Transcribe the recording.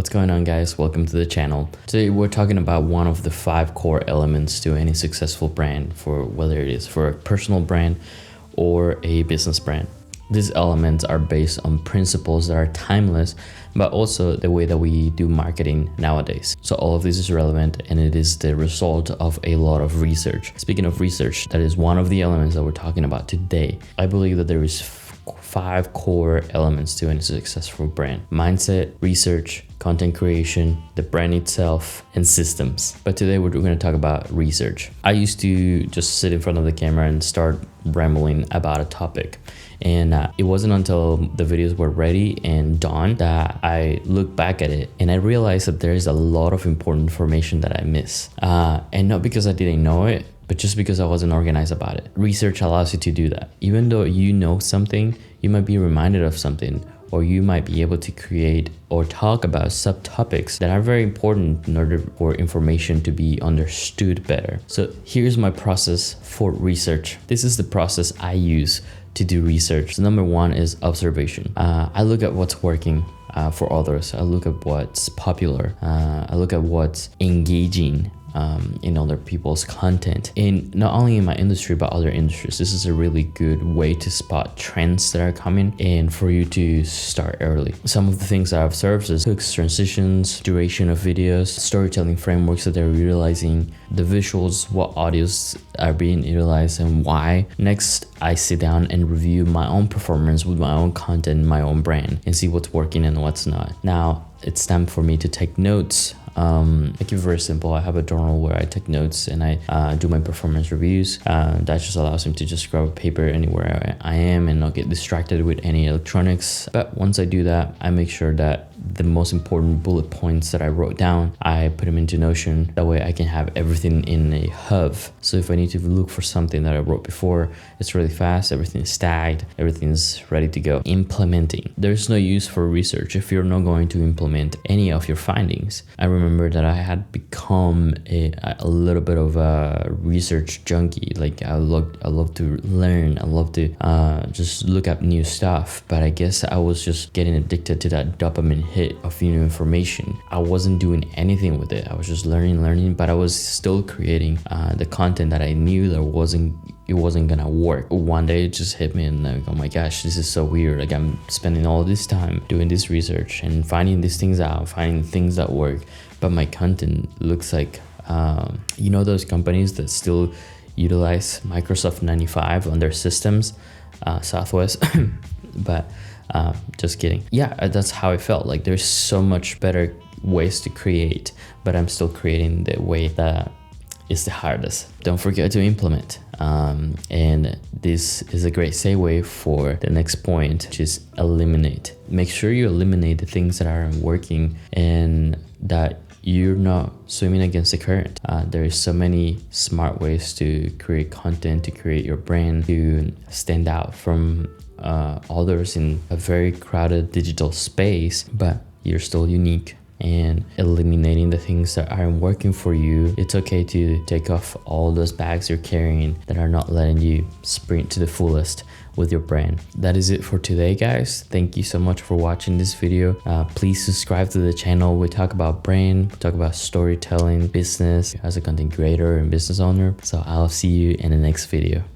What's going on, guys? Welcome to the channel. Today we're talking about one of the 5 core elements to any successful brand, for whether it is for a personal brand or a business brand. These elements are based on principles that are timeless, but also the way that we do marketing nowadays. So all of this is relevant, and it is the result of a lot of research. Speaking of research, that is one of the elements that we're talking about today. I believe that there is 5 core elements to any successful brand: mindset, research, content creation, the brand itself, and systems. But today we're going to talk about research. I used to just sit in front of the camera and start rambling about a topic. And it wasn't until the videos were ready and done that I looked back at it and I realized that there is a lot of important information that I miss. And not because I didn't know it, but just because I wasn't organized about it. Research allows you to do that. Even though you know something, you might be reminded of something, or you might be able to create or talk about subtopics that are very important in order for information to be understood better. So here's my process for research. This is the process I use to do research. So number 1 is observation. I look at what's working for others. I look at what's popular. I look at what's engaging in other people's content, in not only in my industry but other industries. This is a really good way to spot trends that are coming and for you to start early. Some of the things I've observed is hooks, transitions, duration of videos, storytelling frameworks that they're utilizing, the visuals, what audios are being utilized and why. Next, I sit down and review my own performance with my own content, my own brand, and see what's working and what's not. Now it's time for me to take notes. I keep it very simple. I have a journal where I take notes and I do my performance reviews. That just allows me to just grab a paper anywhere I am and not get distracted with any electronics. But once I do that, I make sure that the most important bullet points that I wrote down, I put them into Notion. That way I can have everything in a hub. So if I need to look for something that I wrote before, it's really fast, everything's tagged, everything's ready to go. Implementing. There's no use for research if you're not going to implement any of your findings. I remember that I had become a little bit of a research junkie. Like I love to learn. I love to just look up new stuff. But I guess I was just getting addicted to that dopamine hit of new information. I wasn't doing anything with it. I was just learning, but I was still creating the content that I knew that it wasn't gonna work. One day it just hit me and like, oh my gosh, this is so weird. Like I'm spending all this time doing this research and finding these things out, finding things that work, but my content looks like those companies that still utilize Microsoft 95 on their systems, Southwest. But just kidding. Yeah, that's how I felt. Like there's so much better ways to create, but I'm still creating the way that is the hardest. Don't forget to implement. And this is a great segue for the next point, which is eliminate. Make sure you eliminate the things that aren't working and that you're not swimming against the current. There is so many smart ways to create content, to create your brand, to stand out from others in a very crowded digital space, but you're still unique. And eliminating the things that aren't working for you. It's okay to take off all those bags you're carrying that are not letting you sprint to the fullest with your brand. That is it for today, guys. Thank you so much for watching this video. Please subscribe to the channel. We talk about brand, we talk about storytelling, business as a content creator and business owner. So I'll see you in the next video.